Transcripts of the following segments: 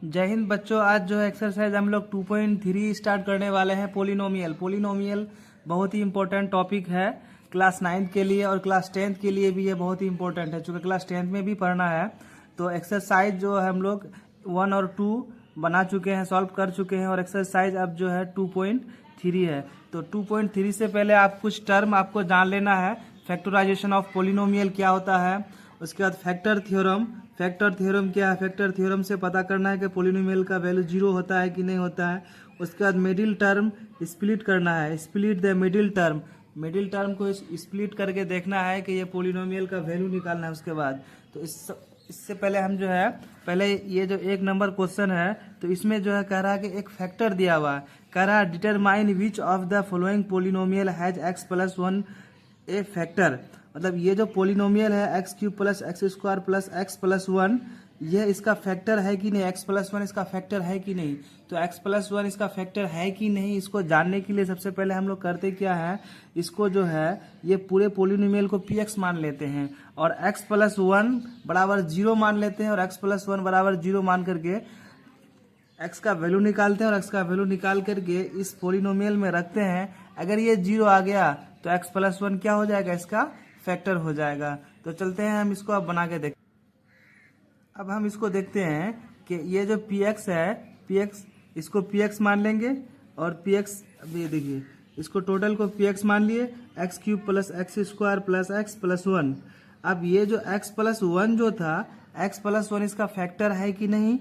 जय हिंद बच्चों। आज जो है एक्सरसाइज हम लोग 2.3 स्टार्ट करने वाले हैं। पोलिनोमियल बहुत ही इंपॉर्टेंट टॉपिक है क्लास 9 के लिए और क्लास 10 के लिए भी ये बहुत ही इंपॉर्टेंट है, चूँकि क्लास 10 में भी पढ़ना है। तो एक्सरसाइज जो है हम लोग 1 और 2 बना चुके हैं, सॉल्व कर चुके हैं और एक्सरसाइज अब जो है 2.3 है। तो 2.3 से पहले आप कुछ टर्म आपको जान लेना है। फैक्टराइजेशन ऑफ पोलिनोमियल क्या होता है, उसके बाद फैक्टर थ्योरम क्या है, फैक्टर थ्योरम से पता करना है कि पोलिनोमियल का वैल्यू 0 होता है कि नहीं होता है। उसके बाद मिडिल टर्म स्प्लिट करना है, स्प्लिट द मिडिल टर्म को स्प्लिट करके देखना है कि ये पोलिनोमियल का वैल्यू निकालना है। उसके बाद तो इससे पहले हम जो है पहले ये जो 1 नंबर क्वेश्चन है तो इसमें जो है कह रहा है कि एक फैक्टर दिया हुआ है, कह रहा है determine which of the following polynomial has x+1 A factor. मतलब ये जो पोलिनोमियल है x³ plus x² plus x+1 ये इसका फैक्टर है कि नहीं, x+1 इसका फैक्टर है कि नहीं। तो x+1 इसका फैक्टर है कि नहीं, इसको जानने के लिए सबसे पहले हम लोग करते क्या है, इसको जो है ये पूरे पोलिनोमियल को px मान लेते हैं और x+1 बराबर 0 मान लेते हैं और x+1 बराबर 0 मान करके x का वैल्यू निकालते हैं और x का वैल्यू निकाल करके इस पोलिनोमियल में रखते हैं। अगर ये 0 आ गया तो x+1 क्या हो जाएगा, इसका फैक्टर हो जाएगा। तो चलते हैं हम इसको अब बना के देखते। अब हम इसको देखते हैं कि ये जो px है, px इसको px मान लेंगे और px अब ये देखिए इसको टोटल को px मान लिए x³ plus x² plus x+1। अब ये जो x+1 जो था, x+1 इसका फैक्टर है कि नहीं,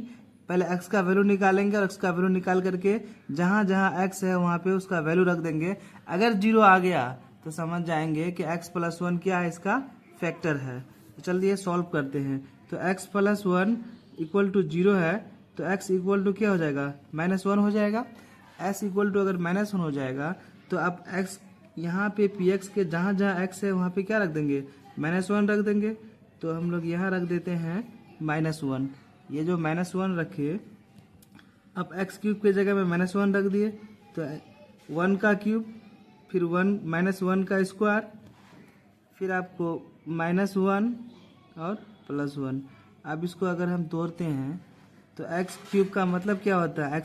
पहले x का वैल्यू निकालेंगे और x का वैल्यू निकाल करके जहाँ जहाँ x है वहाँ पे उसका वैल्यू रख देंगे। अगर 0 आ गया तो समझ जाएंगे कि x+1 क्या है, इसका फैक्टर है। तो चलिए सॉल्व करते हैं। तो x+1 इक्वल टू 0 है तो x इक्वल टू क्या हो जाएगा, -1 हो जाएगा। s इक्वल टू अगर -1 हो जाएगा तो अब x यहाँ पे px के जहाँ जहाँ x है वहाँ पे क्या रख देंगे, -1 रख देंगे। तो हम लोग यहाँ रख देते हैं -1। ये जो -1 रखे, अब x³ के जगह में -1 रख दिए तो 1 का क्यूब फिर 1 का स्क्वायर फिर आपको -1 और +1। अब इसको अगर हम तोड़ते हैं तो x³ का मतलब क्या होता है,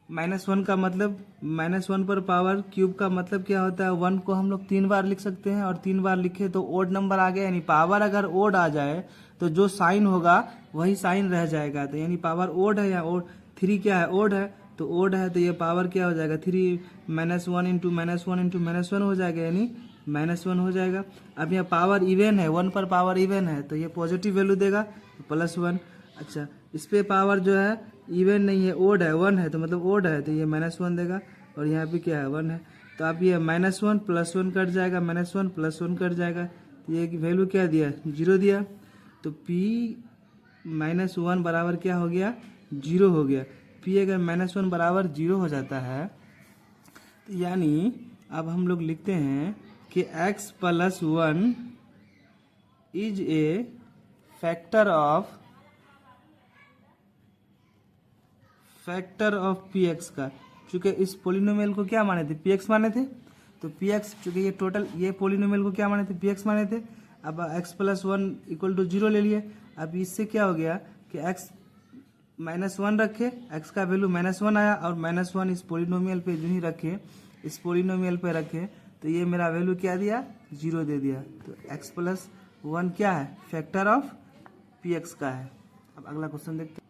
-1 का मतलब -1 पर पावर क्यूब का मतलब क्या होता है, 1 को हम लोग 3 बार लिख सकते हैं और 3 बार लिखे तो ओड नंबर आ गया। यानी पावर अगर ओड आ जाए तो जो साइन होगा वही साइन रह जाएगा। तो यानी पावर ओड है या ओड 3 क्या है, ओड है। तो ओड है तो ये पावर क्या हो जाएगा, 3 -1 इंटू -1 इंटू -1 हो जाएगा, यानी -1 हो जाएगा। अब यहाँ पावर इवन है, 1 पर पावर इवन है तो ये पॉजिटिव वैल्यू देगा +1। अच्छा, इस पे पावर जो है इवन नहीं है, ओड है, 1 है तो मतलब ओड है तो ये -1 देगा और यहाँ पे क्या है 1 है। तो अब ये -1 +1 कट जाएगा, -1 +1 कट जाएगा तो ये वैल्यू क्या दिया, 0 दिया। तो p-1 बराबर क्या हो गया, 0 हो गया। p अगर -1 बराबर 0 हो जाता है तो यानी अब हम लोग लिखते हैं कि x+1 is a factor of px का। चूंकि इस पोलिनोमियल को क्या माने थे, px माने थे। तो px चूंकि ये टोटल ये पोलिनोमियल को क्या माने थे, px माने थे। अब x+1 इक्वल टू 0 ले लिए। अब इससे क्या हो गया कि x -1 रखे, x का वैल्यू -1 आया और -1 इस पोलिनोमियल पे जो ही रखे, इस पोलिनोमियल पे रखे तो ये मेरा वैल्यू क्या दिया, 0 दे दिया। तो x+1 क्या है, फैक्टर ऑफ px का है। अब अगला क्वेश्चन देखते हैं।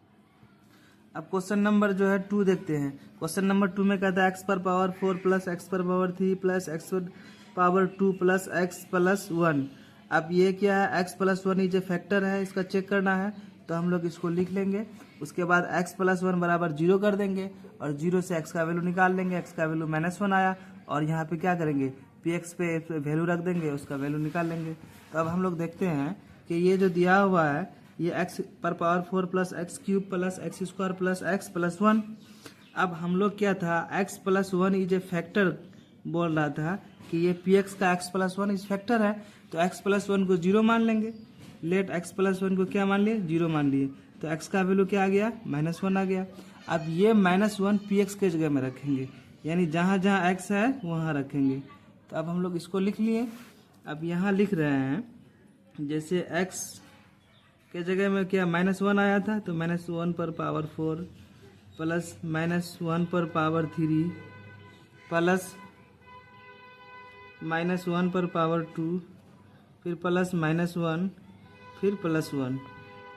अब क्वेश्चन नंबर जो है 2 देखते हैं। क्वेश्चन नंबर 2 में कहता है x⁴ plus x⁴ plus x⁴ plus x+1। अब ये क्या है, x+1 ये फैक्टर है, इसका चेक करना है तो हम लोग इसको लिख लेंगे। उसके बाद x+1 बराबर 0 कर देंगे और 0 से x का वैल्यू निकाल लेंगे। x का वैल्यू -1 आया और यहाँ पे क्या करेंगे, px पे वैल्यू रख देंगे, उसका वैल्यू निकाल लेंगे। तो अब हम लोग देखते हैं कि ये जो दिया हुआ है ये x⁴ plus x³ plus x² plus x+1। अब हम लोग क्या था, x+1 ये फैक्टर बोल रहा था कि ये px का x+1 इस फैक्टर है तो x+1 को 0 मान लेंगे। लेट x+1 को क्या मान लिए, 0 मान लिए। तो x का वैल्यू क्या आ गया, -1 आ गया। अब ये -1 px के जगह में रखेंगे, यानी जहाँ जहाँ x है वहाँ रखेंगे। तो अब हम लोग इसको लिख लिए। अब यहाँ लिख रहे हैं जैसे x के जगह में क्या -1 आया था, तो -1 पर पावर 4 प्लस -1 पर पावर 3 प्लस -1 पर पावर 2 फिर प्लस -1 फिर +1।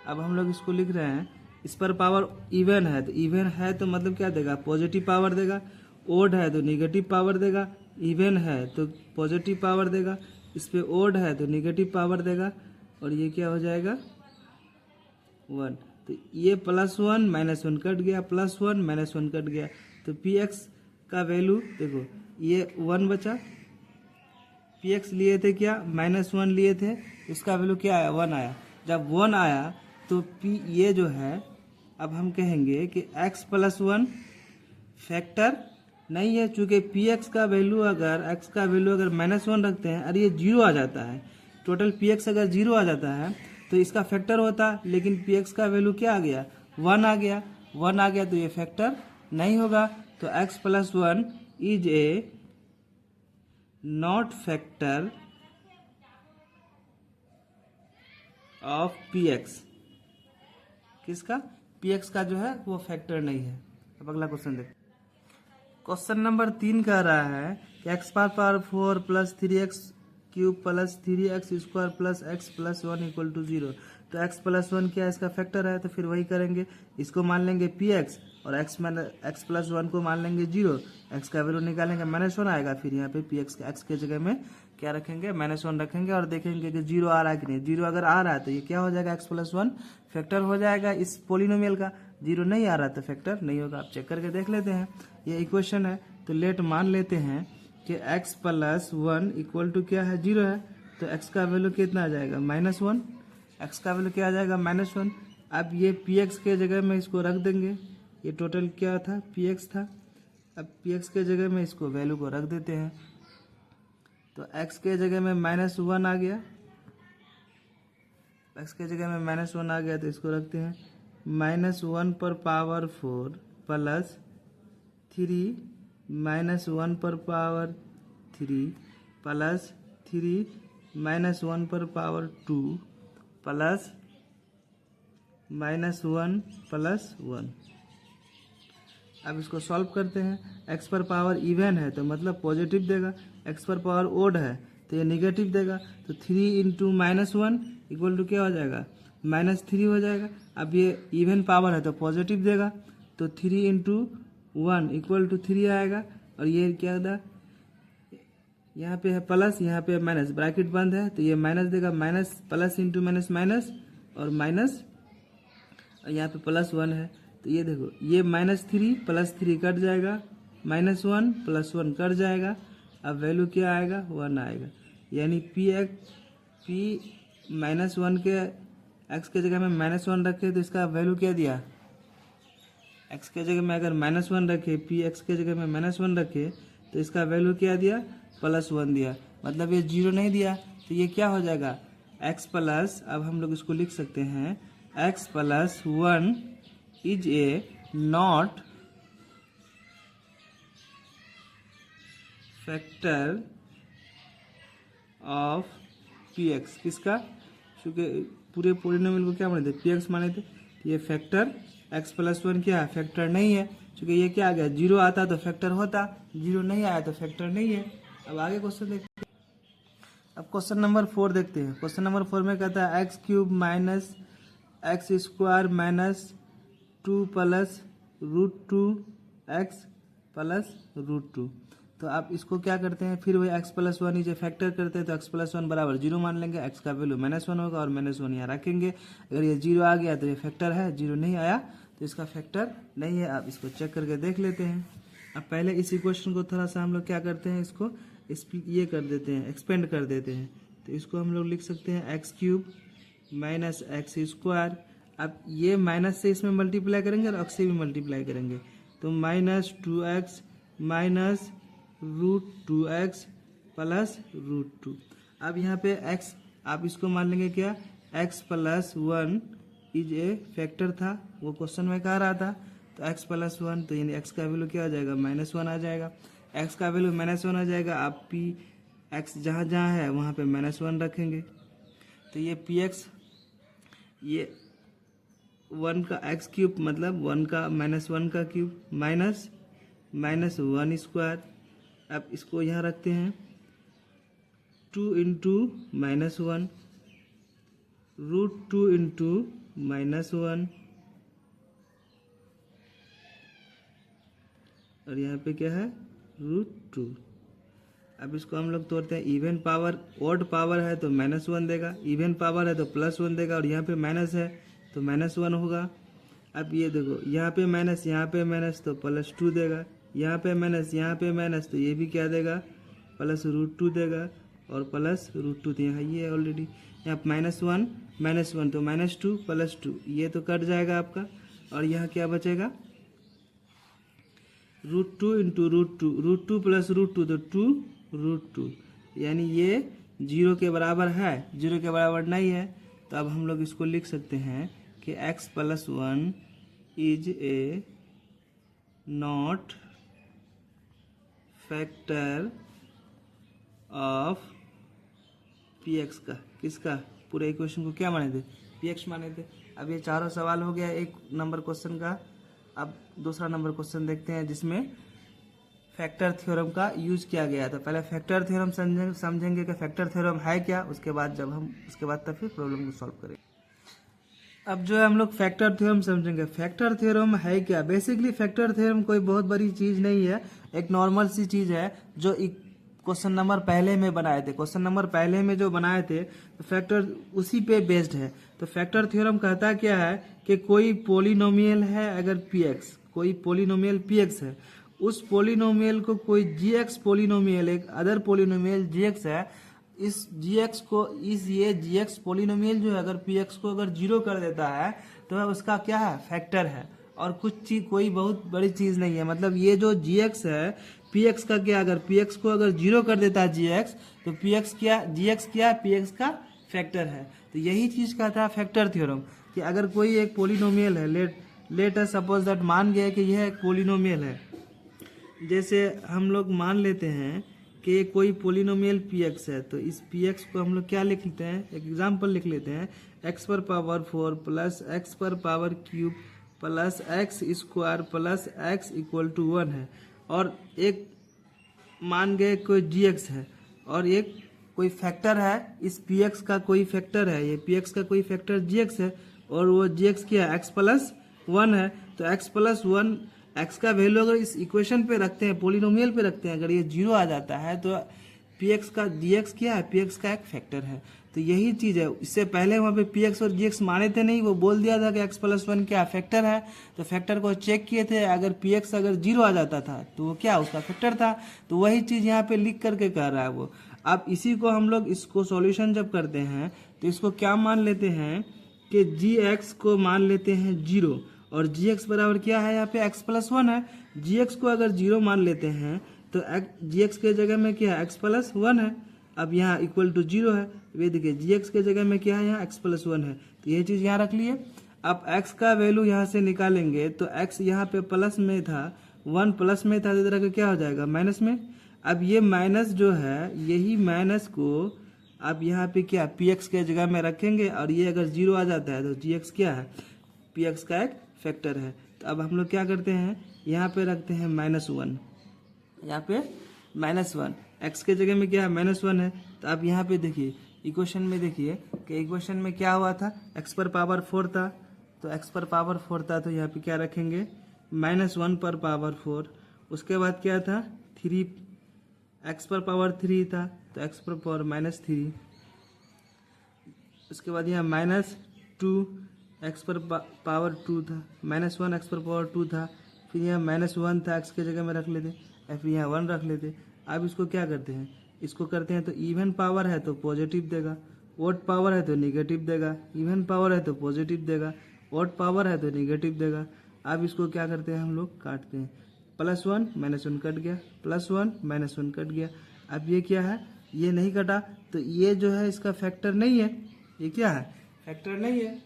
अब हम लोग इसको लिख रहे हैं, इस पर पावर इवन है, तो इवन है तो मतलब क्या देगा, पॉजिटिव पावर देगा। ओड है तो नेगेटिव पावर देगा। इवन है तो पॉजिटिव पावर देगा। इस पे ओड है तो नेगेटिव पावर देगा। और ये क्या हो जाएगा 1। तो ये +1 -1 कट गया, +1 -1 कट गया। तो px का वैल्यू देखो, ये 1 बचा। px लिए थे क्या, -1 लिए थे, इसका वैल्यू क्या आया, 1 आया। जब 1 आया तो p ये जो है, अब हम कहेंगे कि x + 1 फैक्टर नहीं है, चूंकि px का वैल्यू अगर x का वैल्यू अगर -1 रखते हैं और ये 0 आ जाता है, टोटल px अगर 0 आ जाता है तो इसका फैक्टर होता, लेकिन px का वैल्यू क्या आ गया, 1 आ गया। 1 आ गया तो ये फैक्टर नहीं होगा। तो x + 1 is a not factor of px। किसका, px का जो है वो फैक्टर नहीं है। अब अगला क्वेश्चन देखो। क्वेश्चन नंबर 3 कह रहा है कि x⁴ plus 3x³ plus 3x² plus x + 1 = 0। तो x + 1 क्या इसका फैक्टर है, तो फिर वही करेंगे, इसको मान लेंगे px और x + 1 को मान लेंगे 0। x का वैल्यू निकालेंगे, -1 आएगा। फिर यहाँ पे px x के जगह में क्या रखेंगे, -1 रखेंगे और देखेंगे कि 0 आ रहा है कि नहीं। 0 अगर आ रहा है तो ये क्या हो जाएगा, x + 1 फैक्टर हो जाएगा इस पोलिनोमियल का। 0 नहीं आ रहा तो फैक्टर नहीं होगा। आप चेक करके देख लेते हैं, ये इक्वेशन है। तो लेट मान लेते हैं कि x + 1 = क्या है, 0 है। तो x का वैल्यू कितना आ जाएगा, -1। x का वैल्यू क्या आ जाएगा, -1। अब ये px के जगह में इसको रख देंगे, ये टोटल क्या था, px था। अब px के जगह में इसको वैल्यू को रख देते हैं, तो x के जगह में -1 आ गया। x के जगह में -1 आ गया तो इसको रखते हैं, -1 पर पावर 4 प्लस 3 -1 पर पावर 3 प्लस 3 -1 पर पावर 2 प्लस -1 प्लस 1। अब इसको सॉल्व करते हैं। x पर पावर इवन है तो मतलब पॉजिटिव देगा, x पर पावर ओड है तो ये निगेटिव देगा। तो 3 × -1 = क्या हो जाएगा, -3 हो जाएगा। अब ये इवन पावर है तो पॉजिटिव देगा, तो 3 × 1 = 3 आएगा। और ये क्या था, यहाँ पे है प्लस, यहाँ पे माइनस, ब्रैकेट बंद है तो ये माइनस देगा, minus plus into minus minus और माइनस, और यहाँ पे +1 है तो ये देखो, ये -3 + 3 कट जाएगा, -1 + 1 कट जाएगा। अब वैल्यू क्या आएगा, 1 आएगा। यानी p -1 के x के जगह में -1 रखे तो इसका वैल्यू क्या दिया, x के जगह में अगर -1 रखे, px के जगह में -1 रखे तो इसका वैल्यू क्या दिया, +1 दिया। मतलब ये 0 नहीं दिया तो ये क्या हो जाएगा, x प्लस, अब हम लोग इसको लिख सकते हैं, x + 1 is a not factor of px। किसका, क्योंकि पूरे पोलिनोमियल को क्या माने थे, px माने थे। ये फैक्टर x + 1 क्या है, फैक्टर नहीं है, क्योंकि ये क्या आ गया, 0 आता तो फैक्टर होता, 0 नहीं आया तो फैक्टर नहीं है। अब आगे क्वेश्चन देखते हैं। अब क्वेश्चन नंबर 4 देखते हैं। क्वेश्चन नंबर 4 में कहता है x³ - x² - 2 + √2x + √2। तो आप इसको क्या करते हैं, फिर वही x + 1 इसे फैक्टर करते हैं, तो x + 1 बराबर 0 मान लेंगे। x का वैल्यू -1 होगा और -1 यहाँ रखेंगे। अगर ये 0 आ गया तो ये फैक्टर है, 0 नहीं आया तो इसका फैक्टर नहीं है। आप इसको चेक करके देख लेते हैं। अब पहले इस इक्वेशन को थोड़ा सा हम लोग क्या करते हैं, इसको ये कर देते हैं, एक्सपेंड कर देते हैं। तो इसको हम लोग लिख सकते हैं x³ - x²। अब ये माइनस से इसमें मल्टीप्लाई करेंगे और x से भी मल्टीप्लाई करेंगे, तो -2x -√2x + √2। अब यहाँ पे x आप इसको मान लेंगे क्या, x + 1 इज ए फैक्टर था, वो क्वेश्चन में कह रहा था। तो x + 1 तो यानी x का वैल्यू क्या आ जाएगा, -1 आ जाएगा। x का वैल्यू -1 आ जाएगा। आप x जहाँ जहाँ है वहाँ पे -1 रखेंगे, तो ये px ये 1 का एक्स क्यूब मतलब 1 का -1 का क्यूब माइनस -1 स्क्वायर। अब इसको यहाँ रखते हैं 2 इंटू -1 √2 इंटू -1 और यहाँ पे क्या है √2। अब इसको हम लोग तोड़ते हैं, इवन पावर ऑड पावर है तो -1 देगा, इवन पावर है तो +1 देगा और यहाँ पे माइनस है तो -1 होगा। अब ये देखो यहाँ पे माइनस यहाँ पे माइनस तो +2 देगा, यहाँ पे माइनस यहाँ पे माइनस तो ये भी क्या देगा +√2 देगा और +√2 तो यहाँ ये ऑलरेडी यहाँ -1 -1 तो -2 +2 ये तो कट जाएगा आपका और यहाँ क्या बचेगा √2 इंटू √2 प्लस √2 तो 2√2 यानी ये 0 के बराबर है, 0 के बराबर नहीं है। तो अब हम लोग इसको लिख सकते हैं कि x + 1 is a not factor of px का, किसका पूरे इक्वेशन को क्या माने थे px माने थे। अब ये चारों सवाल हो गया एक नंबर क्वेश्चन का। अब दूसरा नंबर क्वेश्चन देखते हैं जिसमें फैक्टर थ्योरम का यूज किया गया था। पहले फैक्टर थ्योरम समझेंगे कि फैक्टर थ्योरम है क्या, उसके बाद तब फिर प्रॉब्लम को सॉल्व करेंगे। अब जो है हम लोग फैक्टर थ्योरम समझेंगे। फैक्टर थ्योरम है क्या, बेसिकली फैक्टर थ्योरम कोई बहुत बड़ी चीज नहीं है, एक नॉर्मल सी चीज है जो क्वेश्चन नंबर पहले में बनाए थे। क्वेश्चन नंबर पहले में जो बनाए थे तो फैक्टर उसी पे बेस्ड है। तो फैक्टर थ्योरम कहता क्या है कि कोई पोलिनोमियल है, अगर px कोई पोलिनोमियल px है, उस पोलिनोमियल को कोई gx पोलिनोमियल एक अदर पोलिनोमियल gx है, इस gx को ये gx पोलिनोमियल जो है अगर px को अगर 0 कर देता है तो उसका क्या है फैक्टर है और कुछ चीज कोई बहुत बड़ी चीज नहीं है। मतलब ये जो gx है px का क्या, अगर px को अगर 0 कर देता है gx तो px क्या gx क्या px का फैक्टर है। तो यही चीज कहता है फैक्टर थ्योरम कि अगर कोई एक पोलिनोमियल है, लेट अस सपोज दैट मान गया कि यह एक पोलिनोमियल है। जैसे हम लोग मान लेते हैं कि कोई पोलिनोमियल px है तो इस px को हम लोग क्या लिख लेते हैं, एक एग्जाम्पल लिख लेते हैं x⁴ plus x³ plus x² plus x = 1 है। और एक मान गए कोई gx है और एक कोई फैक्टर है, इस px का कोई फैक्टर है, ये px का कोई फैक्टर gx है और वो gx क्या है x+1 है। तो x+1 x का वैल्यू अगर इस इक्वेशन पे रखते हैं, पोलिनोमियल पे रखते हैं, अगर ये 0 आ जाता है तो px का gx क्या है px का एक फैक्टर है। तो यही चीज है, इससे पहले वहाँ पे px और gx माने थे नहीं, वो बोल दिया था कि x+1 क्या फैक्टर है। तो फैक्टर को चेक किए थे, अगर px अगर 0 आ जाता था तो वो क्या उसका फैक्टर था। तो वही चीज यहाँ पे लिख करके कह रहा है वो। अब इसी को हम लोग इसको सॉल्यूशन जब करते हैं तो इसको क्या मान लेते हैं कि gx को मान लेते हैं 0 और gx बराबर क्या है यहाँ पे x+1 है। gx को अगर 0 मान लेते हैं तो gx के जगह में क्या है x+1 है। अब यहाँ =0 है, ये देखिए gx के जगह में क्या है यहाँ x+1 है। तो ये चीज यहाँ रख लिए। अब x का वैल्यू यहाँ से निकालेंगे तो x यहाँ पे प्लस में था, 1 प्लस में था, तो इधर क्या हो जाएगा माइनस में। अब ये माइनस जो है, यही माइनस को अब यहाँ पे क्या px के जगह में रखेंगे और ये अगर 0 आ जाता है तो gx क्या है px का एक फैक्टर है। तो अब हम लोग क्या करते हैं, यहाँ पे रखते हैं -1, यहाँ पे -1, x के जगह में क्या है -1 है। तो अब यहाँ पे देखिए इक्वेशन में, देखिए कि इक्वेशन में क्या हुआ था x⁴ था, तो x⁴ था तो यहाँ पे क्या रखेंगे -1/4। उसके बाद क्या था 3, x⁴ था तो x⁻³ उसके बाद यहाँ -2 x⁴ था, -1 x⁴ था, फिर यहाँ -1 था, x के जगह में रख लेते, फिर यहाँ 1 रख लेते। अब इसको क्या करते हैं, इसको करते हैं तो इवन पावर है तो पॉजिटिव देगा, ऑड पावर है तो नेगेटिव देगा, इवन पावर है तो पॉजिटिव देगा, ऑड पावर है तो नेगेटिव देगा। अब इसको क्या करते हैं हम लोग काटते हैं, +1 -1 कट गया, +1 -1 कट गया। अब ये क्या है, ये नहीं कटा तो ये जो है इसका फैक्टर नहीं है, ये क्या है फैक्टर नहीं है।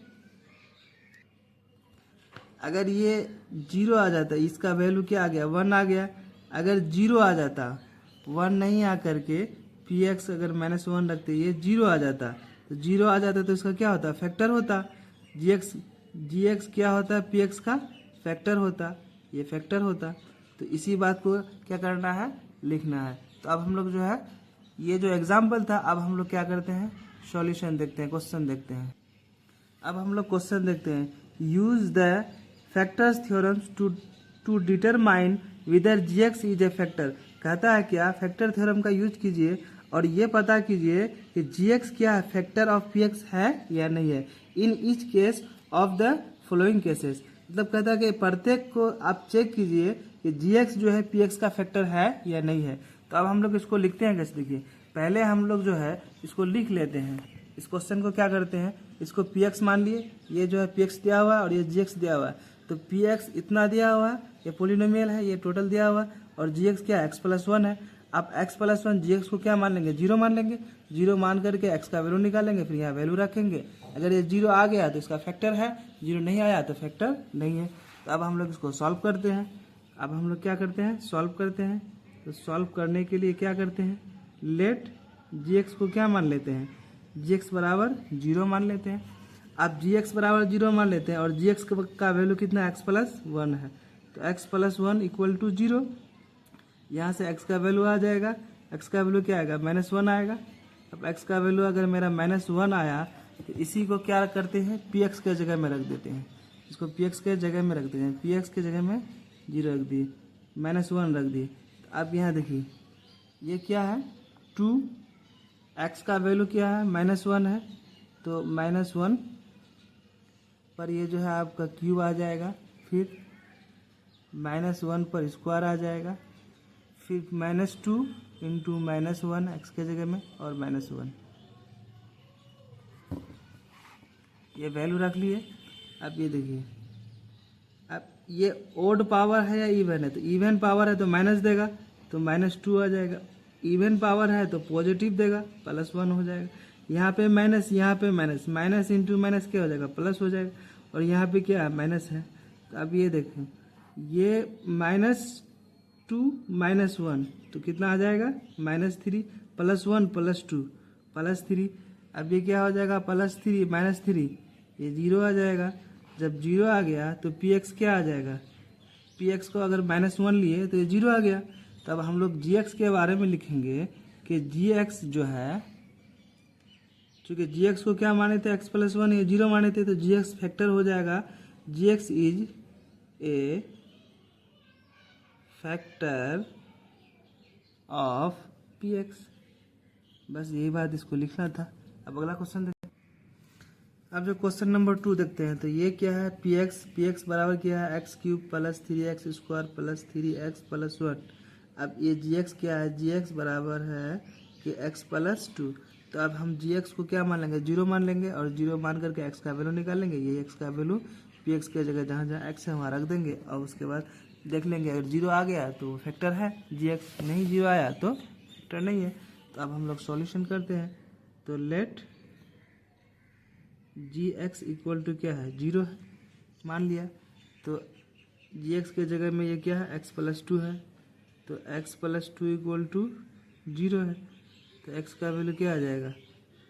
अगर ये 0 आ जाता, इसका वैल्यू क्या आ गया 1 आ गया। अगर 0 आ जाता, 1 नहीं आ करके px अगर -1 रखते ये 0 आ जाता, तो 0 आ जाता तो इसका क्या होता फैक्टर होता। जी एक्स क्या होता है, पी एक्स का फैक्टर होता, ये फैक्टर होता। तो इसी बात को क्या करना है, लिखना है। तो अब हम लोग जो है ये जो एग्जाम्पल था, अब हम लोग क्या करते हैं, सॉल्यूशन देखते हैं, क्वेश्चन देखते हैं। अब हम लोग क्वेश्चन देखते हैं, use the factors theorems to determine whether g x is a factor. कहता है क्या, फैक्टर थ्योरम का यूज कीजिए और ये पता कीजिए कि जी एक्स क्या है, फैक्टर ऑफ पी एक्स है या नहीं है, in each case of the following cases. मतलब कहता है कि प्रत्येक को आप चेक कीजिए कि जी एक्स जो है पी एक्स का फैक्टर है या नहीं है। तो अब हम लोग इसको लिखते हैं कैसे, देखिए पहले हम लोग जो है इसको लिख लेते हैं। इस क्वेश्चन को क्या करते हैं, इसको पी एक्स मान लिए, ये जो है पी एक्स दिया हुआ है और ये जी एक्स दिया हुआ है। तो पी एक्स इतना दिया हुआ है, ये पोलिनोमियल है, ये टोटल दिया हुआ है, और जी एक्स क्या है, एक्स प्लस वन है। आप एक्स प्लस वन जी एक्स को क्या मान लेंगे, जीरो मान लेंगे। जीरो मान करके एक्स का वैल्यू निकालेंगे, फिर यहाँ वैल्यू रखेंगे। अगर ये जीरो आ गया तो इसका फैक्टर है, जीरो नहीं आया तो फैक्टर नहीं है। तो अब हम लोग इसको सॉल्व करते हैं। अब हम लोग क्या करते हैं, सॉल्व करते हैं। तो सॉल्व करने के लिए क्या करते हैं, लेट जी एक्स को क्या मान लेते हैं, जी एक्स बराबर जीरो मान लेते हैं। आप जी एक्स बराबर जीरो मान लेते हैं और जी एक्स का वैल्यू कितना है, एक्स प्लस वन है। तो X plus one equal to zero. यहाँ से एक्स का वैल्यू आ जाएगा, एक्स का वैल्यू क्या आएगा, माइनस वन आएगा। अब एक्स का वैल्यू अगर मेरा माइनस वन आया तो इसी को क्या करते हैं, पी एक्स के जगह में रख देते हैं। इसको पी एक्स के जगह में रख देते हैं, पी एक्स के जगह में जीरो रख दिए, माइनस वन रख दिए। तो अब यहाँ देखिए ये क्या है, टू, एक्स का वैल्यू क्या है, माइनस वन है। तो माइनस वन पर ये जो है आपका क्यूब आ जाएगा, फिर माइनस वन पर स्क्वायर आ जाएगा, फिर minus two into minus one x के जगह में और माइनस वन, ये वैल्यू रख लिए। अब ये देखिए, अब ये ओड पावर है या इवन है, तो इवन पावर है तो माइनस देगा, तो माइनस टू आ जाएगा। इवन पावर है तो पॉजिटिव देगा, प्लस वन हो जाएगा। यहाँ पे माइनस, यहाँ पे माइनस, माइनस इंटू माइनस क्या हो जाएगा, प्लस हो जाएगा। और यहाँ पे क्या है, माइनस है। तो अब ये देखें, ये माइनस टू माइनस वन तो कितना आ जाएगा, minus three, plus one plus two plus three. अब ये क्या हो जाएगा, प्लस थ्री माइनस थ्री, ये जीरो आ जाएगा। जब जीरो आ गया तो पी एक्स क्या आ जाएगा, पी एक्स को अगर माइनस वन लिए तो ये जीरो आ गया। तब हम लोग जी एक्स के बारे में लिखेंगे कि जी एक्स जो है, चूँकि जी एक्स को क्या माने थे, एक्स प्लस वन, ये जीरो माने थे, तो जी एक्स फैक्टर हो जाएगा, g x is a factor of p x. बस यही बात इसको लिखना था। अब अगला क्वेश्चन देखते हैं। अब जो क्वेश्चन नंबर 2 देखते हैं, तो ये क्या है, पी एक्स बराबर क्या है, x cube plus three x square plus three x plus one. अब ये जी एक्स क्या है, जी एक्स बराबर है कि एक्स प्लस टू। तो अब हम जी एक्स को क्या मान लेंगे, जीरो मान लेंगे, और जीरो मान करके एक्स का वैल्यू निकालेंगे। ये एक्स का वैल्यू पी एक्स के जगह जहाँ जहाँ एक्स है वहाँ रख देंगे, और उसके बाद देख लेंगे अगर जीरो आ गया तो फैक्टर है, जी एक्स नहीं जीरो आया तो फैक्टर नहीं है। तो अब हम लोग सॉल्यूशन करते हैं। तो let G X equal to क्या है, जीरो है, मान लिया। तो जी एक्स के जगह में ये क्या है, एक्स प्लस टू है, तो X plus two equal to zero है। तो एक्स का वैल्यू क्या आ जाएगा,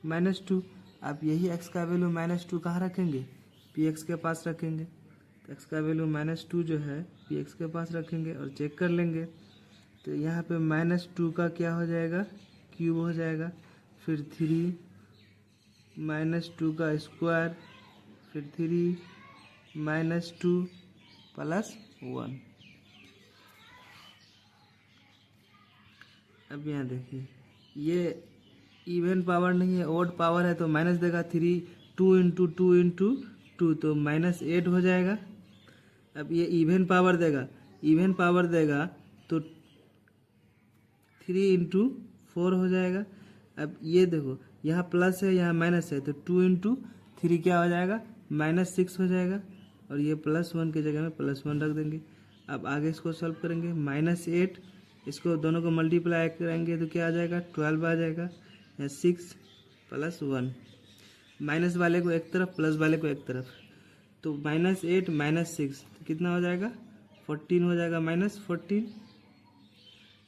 माइनस टू। आप यही एक्स का वैल्यू माइनस टू कहाँ रखेंगे, पी एक्स के पास रखेंगे। तो एक्स का वैल्यू माइनस टू जो है पी एक्स के पास रखेंगे और चेक कर लेंगे। तो यहाँ पे माइनस टू का क्या हो जाएगा, क्यूब हो जाएगा, फिर थ्री माइनस टू का स्क्वायर, फिर three minus two plus one. अब यहाँ देखिए, ये इवन पावर नहीं है, ओड पावर है, तो माइनस देगा, three two into two into two तो माइनस एट हो जाएगा। अब ये इवन पावर देगा तो थ्री इंटू फोर हो जाएगा। अब ये देखो, यहाँ प्लस है यहाँ माइनस है, तो टू इंटू थ्री क्या हो जाएगा, माइनस सिक्स हो जाएगा, और ये प्लस वन की जगह में प्लस वन रख देंगे। अब आगे इसको सॉल्व करेंगे, माइनस एट, इसको दोनों को मल्टीप्लाई करेंगे तो क्या आ जाएगा, 12 आ जाएगा, या सिक्स प्लस वन, माइनस वाले को एक तरफ प्लस वाले को एक तरफ, तो माइनस एट माइनस सिक्स तो कितना हो जाएगा, 14 हो जाएगा, माइनस 14,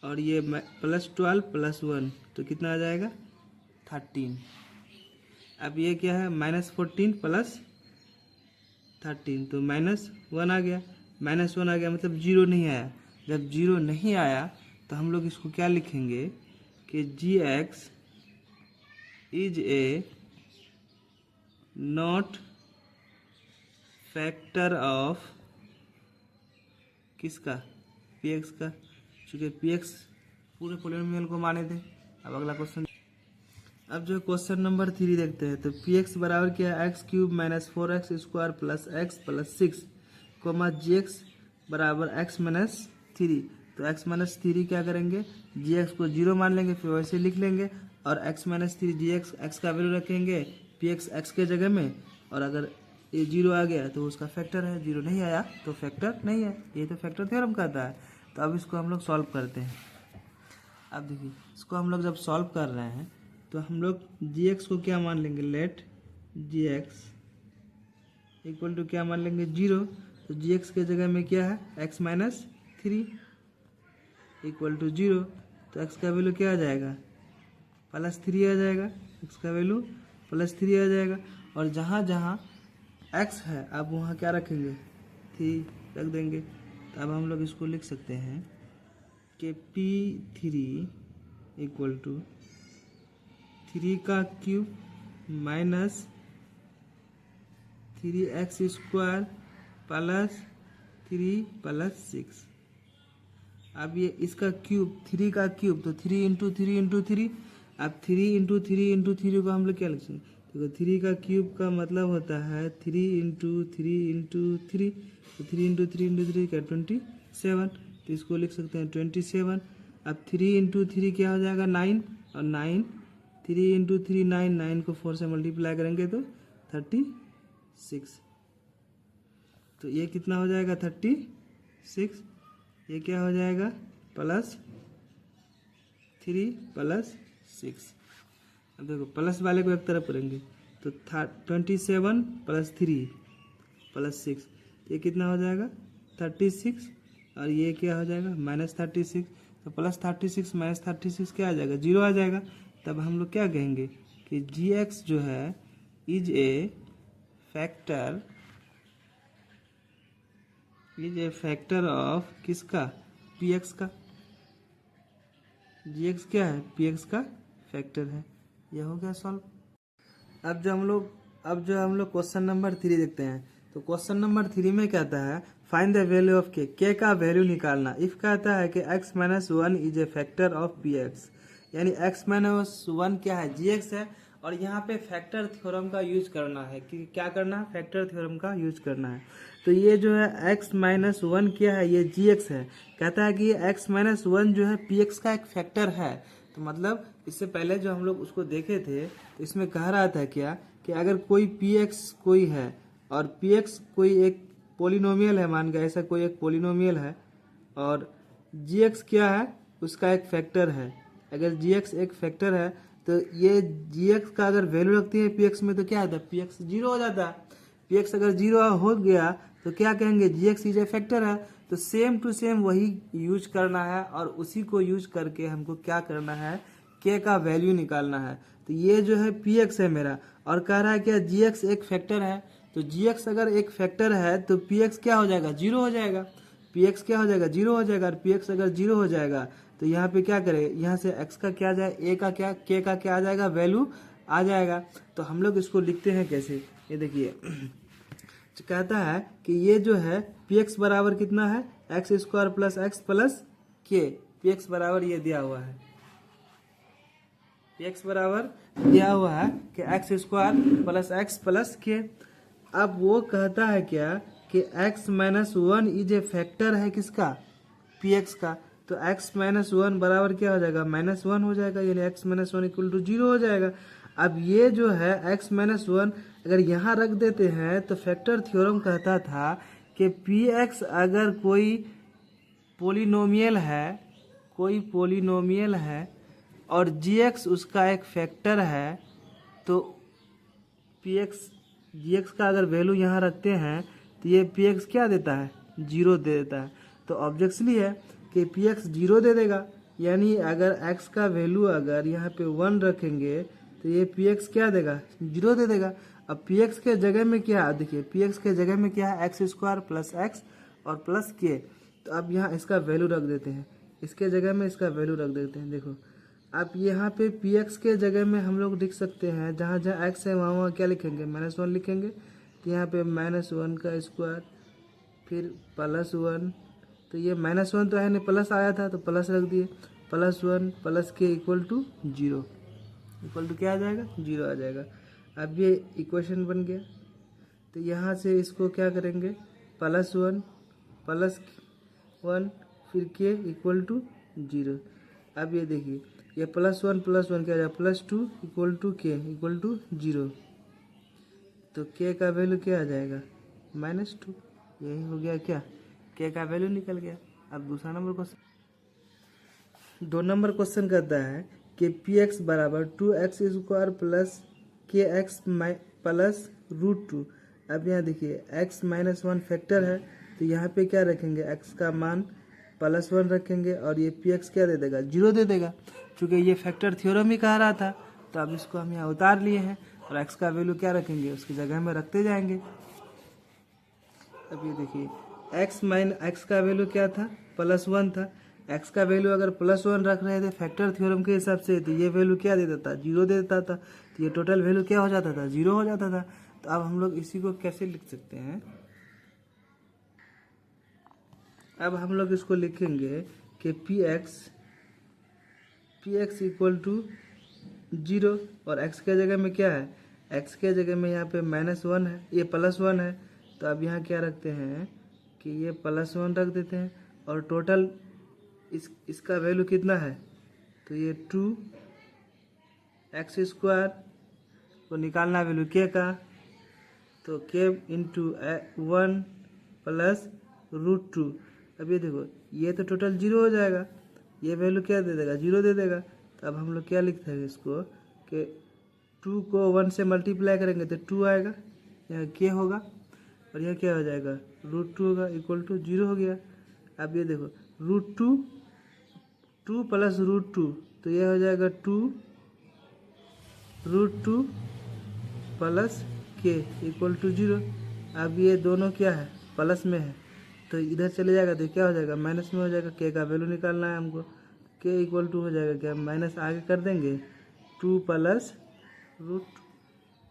और ये प्लस 12 प्लस वन तो कितना आ जाएगा, 13। अब ये क्या है, माइनस 14 प्लस 13, तो -1 आ गया। -1 आ गया मतलब जीरो नहीं आया। जब जीरो नहीं आया तो हम लोग इसको क्या लिखेंगे कि gx is a not factor of किसका, px का, चूँकि px पूरे पोलिनोमियल को माने थे। अब अगला क्वेश्चन, अब जो क्वेश्चन नंबर 3 देखते हैं, तो px बराबर क्या है, x³ - 4x² + x + 6, gx बराबर x - 3। तो x - 3 क्या करेंगे, gx को 0 मान लेंगे, फिर वैसे लिख लेंगे, और x - 3 gx x का वैल्यू रखेंगे px x के जगह में, और अगर ये 0 आ गया तो उसका फैक्टर है, 0 नहीं आया तो फैक्टर नहीं है। ये तो फैक्टर थ्योरम कहता है। तो अब इसको हम लोग सॉल्व करते हैं। अब देखिए, इसको हम लोग जब सॉल्व कर रहे हैं तो हम लोग gx को क्या मान लेंगे, लेट gx इक्वल टू क्या मान लेंगे, 0। तो gx के जगह में क्या है, x - 3 इक्वल टू 0। तो x का वैल्यू क्या आ जाएगा, +3 आ जाएगा। x का वैल्यू +3 आ जाएगा। और जहाँ जहाँ x है अब वहाँ क्या रखेंगे, 3 रख देंगे। तो अब हम लोग इसको लिख सकते हैं कि P3 इक्वल टू 3 का क्यूब माइनस 3x² प्लस 3 + 6। अब ये इसका क्यूब, 3 का क्यूब, तो 3 × 3 × 3। अब 3 × 3 × 3 को हम लोग क्या लिख सकते हैं, देखो 3 का क्यूब का मतलब होता है 3 × 3 × 3, तो 3 × 3 × 3 का 27, तो इसको लिख सकते हैं 27। अब 3 × 3 क्या हो जाएगा, 9, और 9, 3 × 3 9, 9 को 4 से मल्टीप्लाई करेंगे तो 36। तो ये कितना हो जाएगा, 36। ये क्या हो जाएगा, +3 + 6। अब देखो प्लस वाले को एक तरफ करेंगे तो 27 + 3 + 6, ये कितना हो जाएगा, 36। और ये क्या हो जाएगा, -36। तो +36 - 36 क्या आ जाएगा, 0 आ जाएगा। तब हम लोग क्या कहेंगे कि gx जो है इज ए फैक्टर ऑफ किसका, px का। gx क्या है, px का फैक्टर है। यह हो गया सॉल्व। अब जो हम लोग क्वेश्चन नंबर 3 देखते हैं, तो क्वेश्चन नंबर 3 में कहता है find the value of k का वैल्यू निकालना। इफ कहता है कि x - 1 is a factor of px, यानी x - 1 क्या है, gx है, और यहाँ पे फैक्टर थ्योरम का यूज करना है। कि क्या करना है, फैक्टर थ्योरम का यूज करना है। तो ये जो है x - 1 क्या है, ये gx है। कहता है कि ये x - 1 जो है px का एक फैक्टर है। तो मतलब इससे पहले जो हम लोग उसको देखे थे, तो इसमें कह रहा था क्या कि अगर कोई px कोई है और px कोई एक पोलिनोमियल है, मान के ऐसा कोई एक पोलिनोमियल है, और gx क्या है, उसका एक फैक्टर है। अगर gx एक फैक्टर है तो ये gx का अगर वैल्यू रखती है px में तो क्या होता है, px 0 हो जाता है। px अगर 0 हो गया तो क्या कहेंगे, gx इज ए फैक्टर है। तो सेम टू सेम वही यूज करना है, और उसी को यूज करके हमको क्या करना है, k का वैल्यू निकालना है। तो ये जो है px है मेरा, और कह रहा है क्या, gx एक फैक्टर है। तो gx अगर एक फैक्टर है तो px क्या हो जाएगा, 0 हो जाएगा। px क्या हो जाएगा, 0 हो जाएगा। और px अगर 0 हो जाएगा तो यहाँ पे क्या करें, यहाँ से x का क्या जाए, a का क्या, k का क्या आ जाएगा, वैल्यू आ जाएगा। तो हम लोग इसको लिखते हैं कैसे, ये देखिए कहता है कि ये जो है px बराबर कितना है, x² + x + k। px बराबर ये दिया हुआ है, px बराबर दिया हुआ है कि x² + x + k। अब वो कहता है क्या कि x - 1 इज ए फैक्टर है किसका, px का। तो x - 1 बराबर क्या हो जाएगा, -1 हो जाएगा, यानी x - 1 = 0 हो जाएगा। अब ये जो है x - 1 अगर यहाँ रख देते हैं तो फैक्टर थ्योरम कहता था कि px अगर कोई पोलिनोमियल है और gx उसका एक फैक्टर है, तो gx का अगर वैल्यू यहाँ रखते हैं तो ये px क्या देता है, 0 दे देता है। तो ऑब्जेक्टली है कि px 0 दे देगा, यानी अगर x का वैल्यू अगर यहाँ पे 1 रखेंगे तो ये px क्या देगा, 0 दे देगा। अब पी एक्स के जगह में क्या है, देखिए पी एक्स के जगह में क्या है, एक्स स्क्वायर प्लस एक्स और प्लस के। तो अब यहाँ इसका वैल्यू रख देते हैं, इसके जगह में इसका वैल्यू रख देते हैं। देखो अब यहाँ पे पी एक्स के जगह में हम लोग लिख सकते हैं, जहाँ जहाँ एक्स है वहाँ वहाँ क्या लिखेंगे, -1 लिखेंगे। तो यहाँ पे -1 का स्क्वायर फिर +1, तो ये -1 तो है नहीं, प्लस आया था तो प्लस रख दिए, +1 प्लस के इक्वल टू 0, इक्वल टू क्या आ जाएगा, 0 आ जाएगा। अब ये इक्वेशन बन गया। तो यहाँ से इसको क्या करेंगे, +1 +1 फिर के इक्वल टू 0। अब ये देखिए ये +1 +1 क्या आ जाएगा, +2 इक्वल टू के इक्वल टू 0। तो के का वैल्यू क्या आ जाएगा, -2। यही हो गया क्या, के का वैल्यू निकल गया। अब दूसरा नंबर क्वेश्चन, 2 नंबर क्वेश्चन कहता है कि पी एक्स बराबर 2x² प्लस के एक्स प्लस √2। अब यहाँ देखिए x -1 फैक्टर है, तो यहाँ पे क्या रखेंगे, x का मान +1 रखेंगे और ये पी एक्स क्या दे देगा, 0 दे देगा। चूँकि ये फैक्टर थ्योरम ही कह रहा था, तो अब इसको हम यहाँ उतार लिए हैं और x का वैल्यू क्या रखेंगे, उसकी जगह में रखते जाएंगे। अब ये देखिए x का वैल्यू क्या था, +1 था। x का वैल्यू अगर +1 रख रहे थे फैक्टर थ्योरम के हिसाब से, तो ये वैल्यू क्या दे देता, 0 दे देता था। तो ये टोटल वैल्यू क्या हो जाता था, 0 हो जाता था। तो अब हम लोग इसी को कैसे लिख सकते हैं, अब हम लोग इसको लिखेंगे कि पी एक्स इक्वल टू 0 और x के जगह में क्या है, x के जगह में यहाँ पे -1 है, ये +1 है। तो अब यहाँ क्या रखते हैं कि ये +1 रख देते हैं और टोटल इसका वैल्यू कितना है, तो ये 2x² को निकालना वैल्यू के का, तो के इंटू 1 प्लस √2। अब ये देखो ये तो टोटल 0 हो जाएगा, ये वैल्यू क्या दे देगा, 0 दे देगा। तो अब हम लोग क्या लिखते हैं इसको कि 2 को 1 से मल्टीप्लाई करेंगे तो 2 आएगा, यहाँ के होगा और यह क्या हो जाएगा, √2 होगा इक्वल टू 0 हो गया। अब ये देखो √2 प्लस √2, तो यह हो जाएगा 2√2 प्लस के इक्वल टू 0। अब ये दोनों क्या है, प्लस में है, तो इधर चले जाएगा तो क्या हो जाएगा, माइनस में हो जाएगा। के का वैल्यू निकालना है हमको, के इक्वल टू हो जाएगा क्या, माइनस आगे कर देंगे 2 प्लस √2,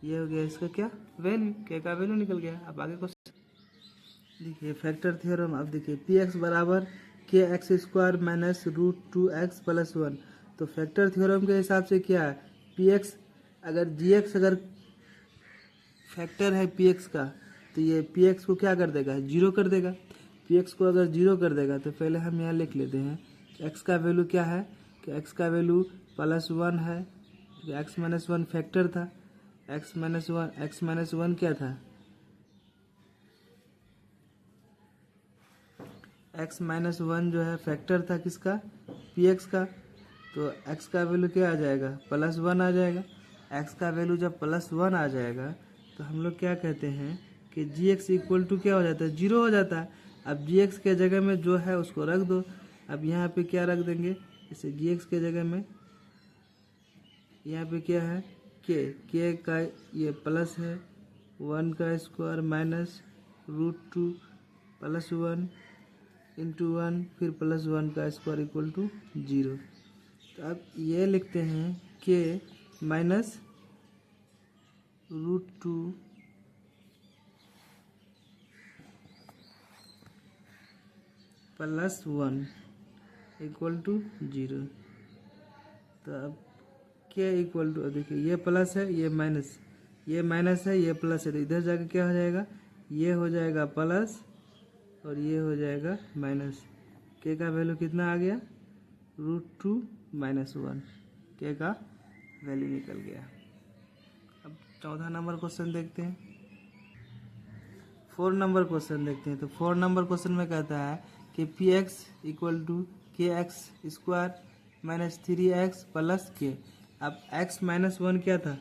ये हो गया इसका क्या वैल्यू, के का वैल्यू निकल गया। अब आगे क्वेश्चन देखिए फैक्टर थ्योरम। अब देखिए पी एक्स बराबर के x square minus √2x plus 1। तो फैक्टर थ्योरम के हिसाब से क्या है, पी एक्स अगर जी एक्स अगर फैक्टर है पी एक्स का, तो ये पी एक्स को क्या कर देगा, 0 कर देगा। पी एक्स को अगर 0 कर देगा तो पहले हम यहाँ लिख लेते हैं एक्स का वैल्यू क्या है, कि एक्स का वैल्यू +1 है, एक्स -1 फैक्टर था, एक्स -1 क्या था, एक्स -1 जो है फैक्टर था किसका, पी एक्स का। तो एक्स का वैल्यू क्या आ जाएगा, +1 आ जाएगा। एक्स का वैल्यू जब +1 आ जाएगा तो हम लोग क्या कहते हैं कि जी एक्स इक्वल टू क्या हो जाता है, 0 हो जाता है। अब जी एक्स के जगह में जो है उसको रख दो। अब यहाँ पे क्या रख देंगे, जैसे जी एक्स के जगह में यहाँ पे क्या है, के का ये प्लस है, 1 का स्क्वायर माइनस √2 प्लस 1 इंटू 1 फिर +1 का स्क्वायर इक्वल टू 0। तो अब ये लिखते हैं के माइनस √2 प्लस 1 इक्वल टू 0। तो अब के इक्वल टू, देखिए ये प्लस है ये माइनस, ये माइनस है ये प्लस है, तो इधर जाके क्या हो जाएगा, ये हो जाएगा प्लस और ये हो जाएगा माइनस। के का वैल्यू कितना आ गया, √2 - 1, के का वैल्यू निकल गया। अब 14 नंबर क्वेश्चन देखते हैं, 4 नंबर क्वेश्चन देखते हैं। तो 4 नंबर क्वेश्चन में कहता है कि पी एक्स इक्वल टू के x square minus 3x plus के। अब x -1 क्या था,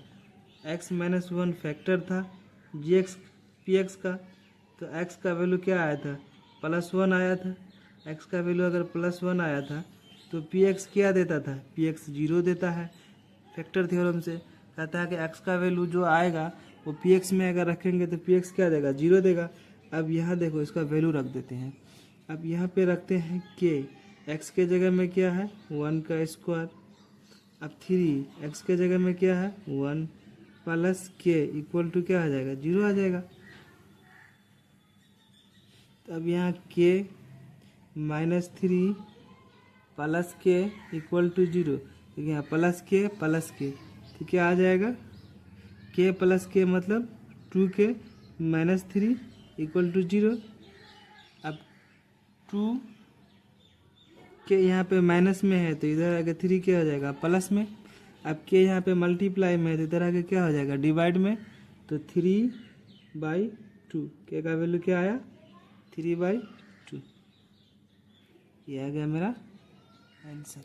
x -1 फैक्टर था जी एक्स पी एक्स का। तो x का वैल्यू क्या आया था, +1 आया था। x का वैल्यू अगर +1 आया था तो पी एक्स क्या देता था, पी एक्स 0 देता है। फैक्टर थ्योरम से कहता है कि x का वैल्यू जो आएगा वो पी एक्स में अगर रखेंगे तो पी एक्स क्या देगा, 0 देगा। अब यहाँ देखो इसका वैल्यू रख देते हैं। अब यहाँ पे रखते हैं के, एक्स के जगह में क्या है 1 का स्क्वायर। अब 3 एक्स के जगह में क्या है 1 प्लस के इक्वल टू क्या आ जाएगा 0 आ जाएगा। तो अब यहाँ के -3 प्लस के इक्वल टू 0, देखिए यहाँ प्लस के तो क्या आ जाएगा के प्लस के मतलब 2k -3 इक्वल टू 0। अब 2 के यहाँ पे माइनस में है तो इधर आगे 3 क्या हो जाएगा प्लस में। अब के यहाँ पे मल्टीप्लाई में है तो इधर आगे क्या हो जाएगा डिवाइड में, तो 3/2 के का वैल्यू क्या आया 3/2। ये आ गया मेरा आंसर।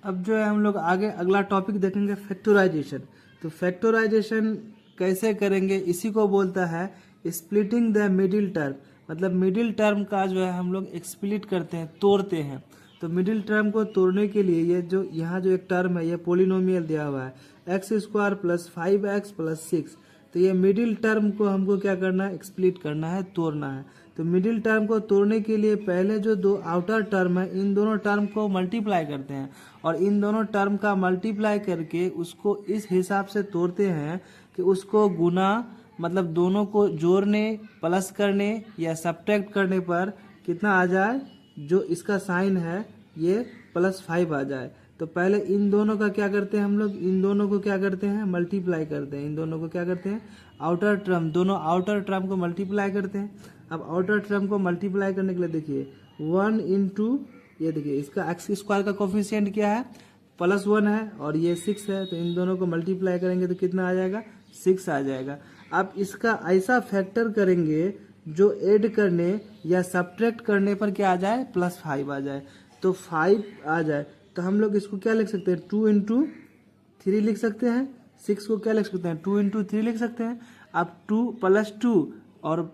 अब जो है हम लोग आगे अगला टॉपिक देखेंगे फैक्टराइजेशन। तो फैक्टराइजेशन कैसे करेंगे, इसी को बोलता है स्प्लिटिंग द मिडिल टर्म। मतलब मिडिल टर्म का जो है हम लोग स्प्लिट करते हैं, तोड़ते हैं। तो मिडिल टर्म को तोड़ने के लिए ये जो यहाँ जो एक टर्म है ये पोलिनोमियल दिया हुआ है x² + 5x + 6। तो ये मिडिल टर्म को हमको क्या करना है स्प्लिट करना है, तोड़ना है। तो मिडिल टर्म को तोड़ने के लिए पहले जो दो आउटर टर्म है इन दोनों टर्म को मल्टीप्लाई करते हैं और इन दोनों टर्म का मल्टीप्लाई करके उसको इस हिसाब से तोड़ते हैं कि उसको गुना मतलब दोनों को जोड़ने प्लस करने या सब्ट्रैक्ट करने पर कितना आ जाए, जो इसका साइन है ये +5 आ जाए। तो पहले इन दोनों का क्या करते हैं हम लोग, इन दोनों को क्या करते हैं मल्टीप्लाई करते हैं। इन दोनों को क्या करते हैं आउटर टर्म, दोनों आउटर टर्म को मल्टीप्लाई करते हैं। अब आउटर टर्म को मल्टीप्लाई करने के लिए देखिए 1 × ये देखिए इसका x² का कोफिशिएंट क्या है +1 है और ये 6 है। तो इन दोनों को मल्टीप्लाई करेंगे तो कितना आ जाएगा 6 आ जाएगा। अब इसका ऐसा फैक्टर करेंगे जो ऐड करने या सब्ट्रैक्ट करने पर क्या आ जाए +5 आ जाए। तो 5 आ जाए तो हम लोग इसको क्या लिख सकते हैं 2 × 3 लिख सकते हैं। 6 को क्या लिख सकते हैं 2 × 3 लिख सकते हैं। अब 2 + 2 और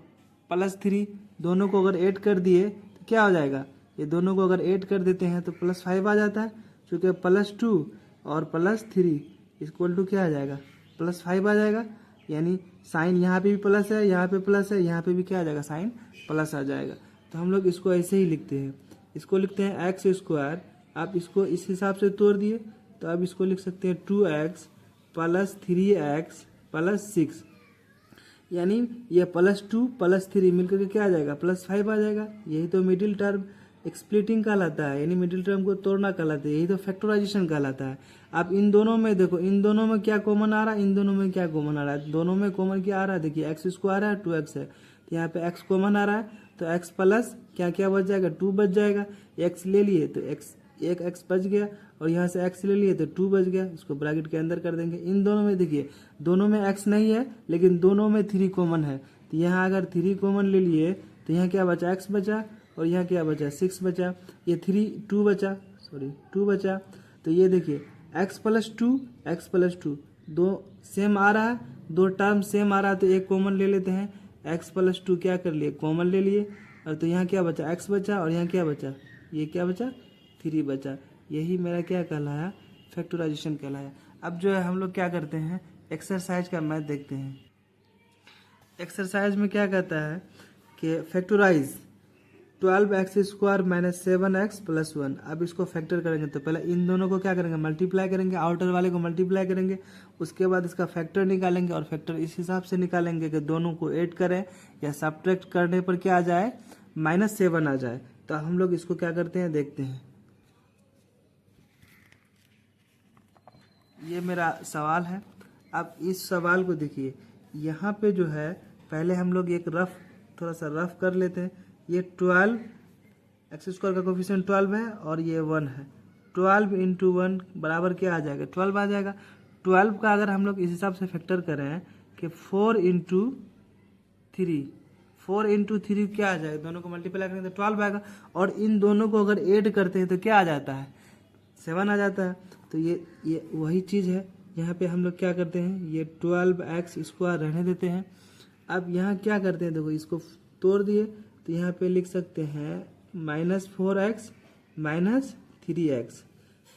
+3 दोनों को अगर ऐड कर दिए तो क्या हो जाएगा, ये दोनों को अगर ऐड कर देते हैं तो +5 आ जाता है। क्योंकि +2 और +3 इक्वल टू क्या आ जाएगा +5 आ जाएगा। यानी साइन यहाँ पे भी प्लस है, यहाँ पे प्लस है, यहाँ पे भी क्या आ जाएगा साइन प्लस आ जाएगा। तो हम लोग इसको ऐसे ही लिखते हैं, इसको लिखते हैं x²। आप इसको इस हिसाब से तोड़ दिए तो अब इसको लिख सकते हैं 2x + 3x + 6। यानी ये +2 + 3 मिलकर के क्या आ जाएगा +5 आ जाएगा। यही तो मिडिल टर्म स्प्लिटिंग कहलाता है, यानी मिडिल टर्म को तोड़ना कहलाता है। यही तो फैक्टराइजेशन कहलाता है। आप इन दोनों में देखो, इन दोनों में क्या कॉमन आ रहा है, इन दोनों में क्या कॉमन आ रहा है, दोनों में कॉमन क्या आ रहा है देखिए x² है 2x है। तो यहाँ पे x कॉमन आ रहा है तो x प्लस क्या क्या बच जाएगा 2 बच जाएगा। x ले लिए तो एक x बच गया और यहाँ से x ले लिए तो 2 बच गया। इसको ब्रैकेट के अंदर कर देंगे। इन दोनों में देखिए दोनों में x नहीं है लेकिन दोनों में 3 कॉमन है। तो यहाँ अगर 3 कॉमन ले लिए तो यहाँ क्या बचा x बचा और यहाँ क्या बचा 6 बचा। ये 2 बचा। तो ये देखिए x + 2 दो सेम आ रहा है, दो टर्म सेम आ रहा है तो एक कॉमन ले लेते हैं। x + 2 क्या कर लिए कॉमन ले लिए और तो यहाँ क्या बचा x बचा और यहाँ क्या बचा, ये क्या बचा 3 बचा। यही मेरा क्या कहलाया फैक्टराइजेशन कहलाया। अब जो है हम लोग क्या करते हैं एक्सरसाइज का मैथ देखते हैं। एक्सरसाइज में क्या कहता है कि फैक्टराइज 12x² - 7x + 1। अब इसको फैक्टर करेंगे तो पहले इन दोनों को क्या करेंगे मल्टीप्लाई करेंगे, आउटर वाले को मल्टीप्लाई करेंगे, उसके बाद इसका फैक्टर निकालेंगे और फैक्टर इस हिसाब से निकालेंगे कि दोनों को ऐड करें या सब्ट्रैक्ट करने पर क्या आ जाए -7 आ जाए। तो हम लोग इसको क्या करते हैं देखते हैं। ये मेरा सवाल है। अब इस सवाल को देखिए, यहाँ पे जो है पहले हम लोग एक थोड़ा सा रफ कर लेते हैं। ये 12 x² का कोफिशिएंट 12 है और ये 1 है। 12 × 1 बराबर क्या आ जाएगा 12 आ जाएगा। 12 का अगर हम लोग इस हिसाब से फैक्टर करें कि 4 × 3 क्या आ जाएगा, दोनों को मल्टीप्लाई करेंगे तो 12 आएगा और इन दोनों को अगर ऐड करते हैं तो क्या आ जाता है 7 आ जाता है। तो ये वही चीज़ है। यहाँ पे हम लोग क्या करते हैं ये 12x² रहने देते हैं। अब यहाँ क्या करते हैं देखो, इसको तोड़ दिए तो यहाँ पे लिख सकते हैं -4x - 3x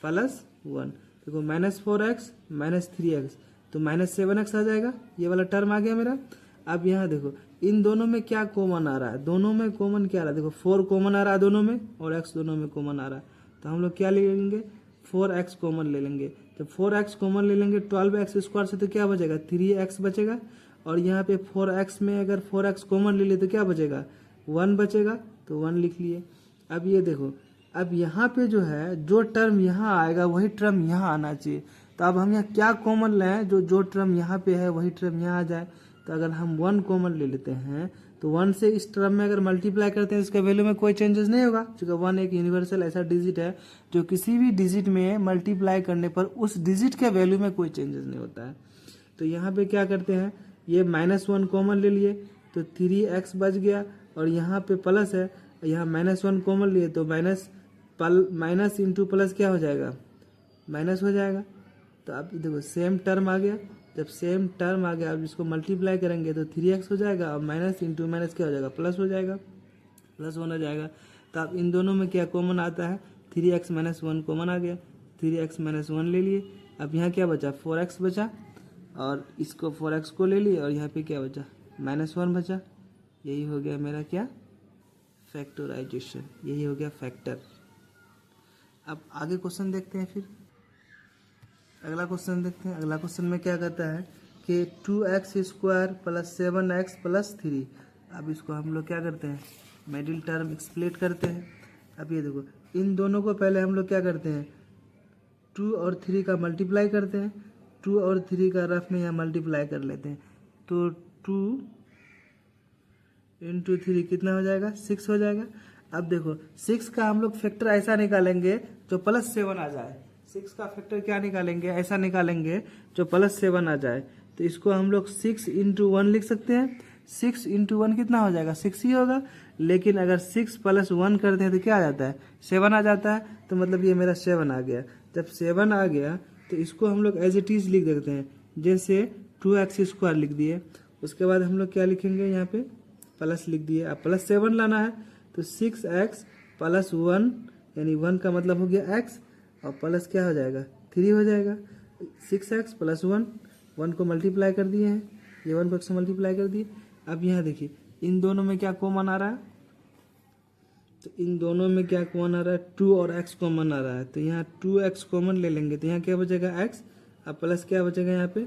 + 1। देखो -4x -3x, तो -7x आ जाएगा, ये वाला टर्म आ गया मेरा। अब यहाँ देखो इन दोनों में क्या कॉमन आ रहा है, दोनों में कॉमन क्या आ रहा है, देखो 4 कॉमन आ रहा है दोनों में और x दोनों में कॉमन आ रहा है, तो हम लोग क्या ले लेंगे 4x कॉमन ले लेंगे। जब 4x कॉमन ले लेंगे 12x स्क्वायर से तो क्या बचेगा 3x बचेगा, और यहाँ पे 4x में अगर 4x कॉमन ले लिए तो क्या बचेगा 1 बचेगा, तो 1 लिख लिए। अब ये देखो अब यहाँ पे जो है जो टर्म यहाँ आएगा वही टर्म यहाँ आना चाहिए, तो अब हम यहाँ क्या कॉमन लें, जो टर्म यहाँ पे है वही टर्म यहाँ आ जाए। तो अगर हम 1 कॉमन ले लेते हैं तो 1 से इस टर्म में अगर मल्टीप्लाई करते हैं इसका वैल्यू में कोई चेंजेस नहीं होगा, क्योंकि 1 एक यूनिवर्सल ऐसा डिजिट है जो किसी भी डिजिट में मल्टीप्लाई करने पर उस डिजिट के वैल्यू में कोई चेंजेस नहीं होता है। तो यहाँ पे क्या करते हैं, ये -1 कॉमन ले लिए तो 3x बच गया, और यहाँ पे प्लस है, यहाँ -1 कॉमन लिए तो माइनस इंटू प्लस क्या हो जाएगा माइनस हो जाएगा। तो अब देखो सेम टर्म आ गया, जब सेम टर्म आ गया अब इसको मल्टीप्लाई करेंगे तो 3x हो जाएगा, और माइनस इंटू माइनस क्या हो जाएगा प्लस हो जाएगा, प्लस 1 हो जाएगा। तो अब इन दोनों में क्या कॉमन आता है 3x -1 कॉमन आ गया, 3x -1 ले लिए। अब यहाँ क्या बचा 4x बचा, और इसको 4x को ले लिए, और यहाँ पे क्या बचा -1 बचा। यही हो गया मेरा क्या फैक्टराइजेशन, यही हो गया फैक्टर। अब आगे क्वेश्चन देखते हैं, फिर अगला क्वेश्चन देखते हैं। अगला क्वेश्चन में क्या कहता है कि 2x square plus 7x plus 3। अब इसको हम लोग क्या करते हैं मिडिल टर्म एक्सप्लेट करते हैं। अब ये देखो इन दोनों को पहले हम लोग क्या करते हैं 2 और 3 का मल्टीप्लाई करते हैं, 2 और 3 का रफ में यहाँ मल्टीप्लाई कर लेते हैं, तो 2 इंटू 3 कितना हो जाएगा 6 हो जाएगा। अब देखो 6 का हम लोग फैक्टर ऐसा निकालेंगे जो +7 आ जाए, 6 का फैक्टर क्या निकालेंगे ऐसा निकालेंगे जो +7 आ जाए। तो इसको हम लोग 6 इंटू 1 लिख सकते हैं, 6 इंटू 1 कितना हो जाएगा 6 ही होगा, लेकिन अगर 6 + 1 करते हैं तो क्या आ जाता है 7 आ जाता है, तो मतलब ये मेरा 7 आ गया। जब 7 आ गया तो इसको हम लोग एज इट इज लिख देते हैं, जैसे 2x स्क्वायर लिख दिए। उसके बाद हम लोग क्या लिखेंगे यहाँ पे प्लस लिख दिए। अब +7 लाना है तो 6x + 1 यानी 1 का मतलब हो गया x, और प्लस क्या हो जाएगा 3 हो जाएगा। 6x + 1, 1 को मल्टीप्लाई कर दिए हैं, ये 1 को x से मल्टीप्लाई कर दिए। अब यहाँ देखिए इन दोनों में क्या कॉमन आ रहा है, तो इन दोनों में क्या कॉमन आ रहा है 2 और x कॉमन आ रहा है, तो यहाँ 2x कॉमन ले लेंगे तो यहाँ क्या बचेगा x, अब प्लस क्या बचेगा यहाँ पे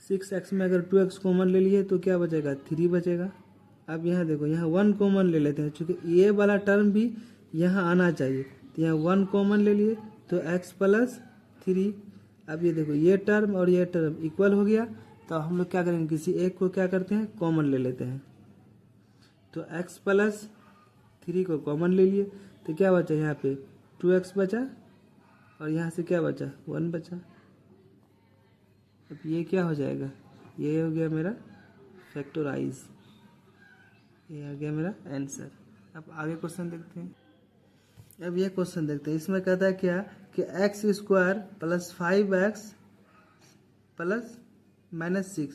6x में अगर 2x कॉमन ले लिए तो क्या बचेगा 3 बचेगा। अब यहाँ देखो यहाँ 1 कॉमन ले लेते हैं, चूँकि ये वाला टर्म भी यहाँ आना चाहिए, तो यहाँ 1 कॉमन ले लिए तो x + 3। अब ये देखो ये टर्म और ये टर्म इक्वल हो गया, तो हम लोग क्या करेंगे किसी एक को क्या करते हैं कॉमन ले लेते हैं, तो x + 3 को कॉमन ले लिए तो क्या बचा यहाँ पे 2x बचा, और यहाँ से क्या बचा 1 बचा। अब ये क्या हो जाएगा, ये हो गया मेरा फैक्टराइज, ये आ गया मेरा आंसर। अब आगे क्वेश्चन देखते हैं। अब ये क्वेश्चन देखते हैं, इसमें कहता है क्या कि x² + 5x + -6,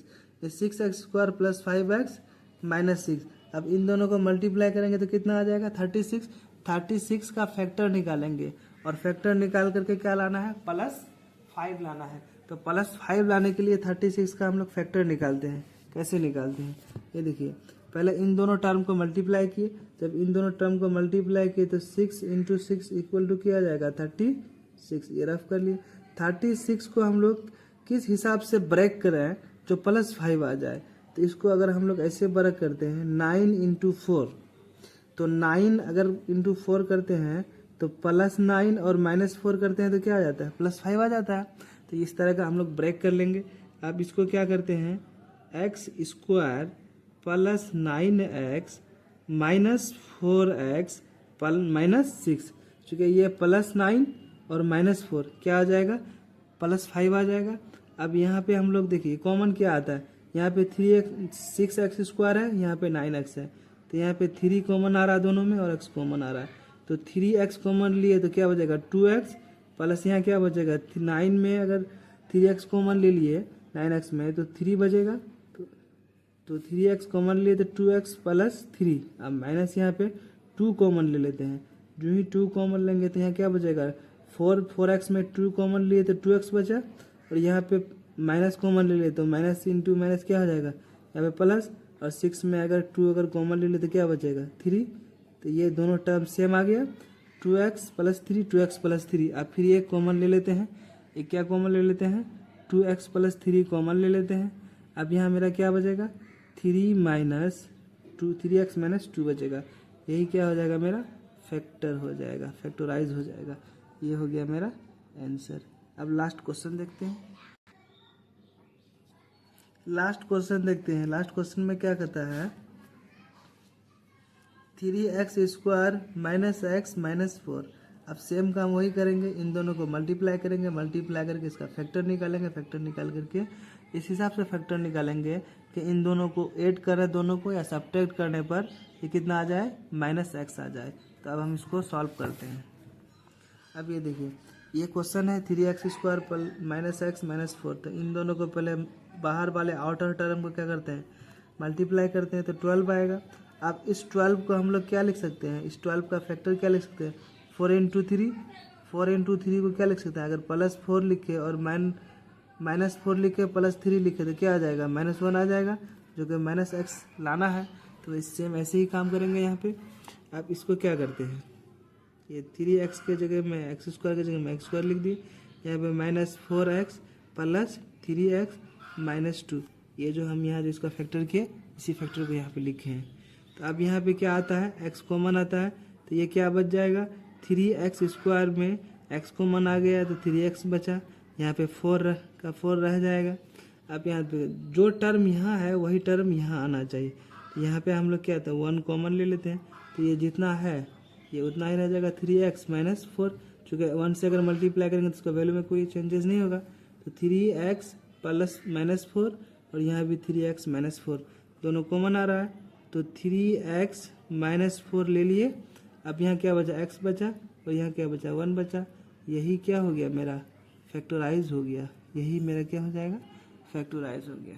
ये 6x² + 5x -6। अब इन दोनों को मल्टीप्लाई करेंगे तो कितना आ जाएगा 36। 36 का फैक्टर निकालेंगे, और फैक्टर निकाल करके क्या लाना है +5 लाना है। तो +5 लाने के लिए 36 का हम लोग फैक्टर निकालते हैं। कैसे निकालते हैं ये देखिए, पहले इन दोनों टर्म को मल्टीप्लाई किए, जब इन दोनों टर्म को मल्टीप्लाई किए तो 6 × 6 = क्या आ जाएगा 36, ये रफ कर लिए। 36 को हम लोग किस हिसाब से ब्रेक करें जो +5 आ जाए, तो इसको अगर हम लोग ऐसे ब्रेक करते हैं 9 × 4, तो 9 अगर × 4 करते हैं तो +9 और -4 करते हैं तो क्या आ जाता है +5 आ जाता है। तो इस तरह का हम लोग ब्रेक कर लेंगे। अब इसको क्या करते हैं x² + 9x -4x -6, चूँकि ये +9 और -4 क्या आ जाएगा +5 आ जाएगा। अब यहाँ पे हम लोग देखिए कॉमन क्या आता है, यहाँ पे 6x² है, यहाँ पे 9x है, तो यहाँ पे 3 कॉमन आ रहा है दोनों में और x कॉमन आ रहा है, तो 3x कॉमन लिए तो क्या बचेगा 2x, प्लस यहाँ क्या बचेगा 9 में अगर 3x कॉमन ले लिए 9x में तो 3 बचेगा, तो 3x कॉमन लिए तो 2x + 3। अब माइनस यहाँ पे 2 कॉमन ले लेते हैं, जो ही 2 कॉमन लेंगे तो यहाँ क्या बचेगा फोर एक्स में 2 कॉमन लिए तो 2x बचा, और यहाँ पे माइनस कॉमन ले लिए तो माइनस इंटू माइनस क्या हो जाएगा यहाँ पे प्लस, और 6 में अगर 2 अगर कॉमन ले लिए तो क्या बचेगा 3। तो ये दोनों टर्म सेम आ गया, 2x प्लस 3, 2x प्लस 3। अब फिर ये कॉमन ले लेते हैं, एक क्या कॉमन ले लेते हैं 2x प्लस 3 कॉमन ले लेते हैं। अब यहाँ मेरा क्या बचेगा 3 माइनस 2, 3x माइनस 2 बचेगा। यही क्या हो जाएगा मेरा फैक्टर हो जाएगा, फैक्टराइज हो जाएगा। ये हो गया मेरा आंसर। अब लास्ट क्वेश्चन देखते हैं। लास्ट क्वेश्चन में क्या कहता है 3x square minus x minus 4। अब सेम काम वही करेंगे, इन दोनों को मल्टीप्लाई करेंगे, मल्टीप्लाई करके इसका फैक्टर निकालेंगे, फैक्टर निकाल करके इस हिसाब से फैक्टर निकालेंगे कि इन दोनों को ऐड करें दोनों को, या सब्ट्रैक्ट करने पर ये कितना आ जाए माइनस एक्स आ जाए। तो अब हम इसको सॉल्व करते हैं। अब ये देखिए ये क्वेश्चन है 3x square minus x minus 4। तो इन दोनों को पहले बाहर वाले आउटर टर्म को क्या करते हैं मल्टीप्लाई करते हैं तो 12 आएगा। अब इस 12 को हम लोग क्या लिख सकते हैं, इस 12 का फैक्टर क्या लिख सकते हैं 4 इंटू 3। 4 इंटू 3 को क्या लिख सकते हैं, अगर प्लस 4 लिखे और माइनस 4 लिखे प्लस 3 लिखे तो क्या आ जाएगा -1 आ जाएगा, जो कि माइनस एक्स लाना है। तो इससे हम ऐसे ही काम करेंगे यहाँ पे। अब इसको क्या करते हैं, ये 3x के जगह में एक्स स्क्वायर के जगह में एक्स स्क्वायर लिख दिए, यहाँ पे -4x प्लस 3x माइनस 2। ये जो हम यहाँ जो इसका फैक्टर किए इसी फैक्टर को यहाँ पे लिखे हैं। तो अब यहाँ पे क्या आता है x कॉमन आता है, तो ये क्या बच जाएगा 3x स्क्वायर में x कॉमन आ गया तो 3x बचा, यहाँ पे 4 रह जाएगा। अब यहाँ पे जो टर्म यहाँ है वही टर्म यहाँ आना चाहिए। यहाँ पे हम लोग क्या था 1 कॉमन ले लेते हैं, तो ये जितना है ये उतना ही रह जाएगा 3x माइनस 4। चूँकि 1 से अगर मल्टीप्लाई करेंगे तो उसका वैल्यू में कोई चेंजेस नहीं होगा। तो 3x प्लस माइनस 4 और यहाँ भी 3x माइनस 4 दोनों कॉमन आ रहा है, तो 3x माइनस 4 ले लिए। अब यहाँ क्या बचा x बचा और यहाँ क्या बचा 1 बचा। यही क्या हो गया मेरा फैक्टराइज हो गया, यही मेरा क्या हो जाएगा फैक्टराइज हो गया।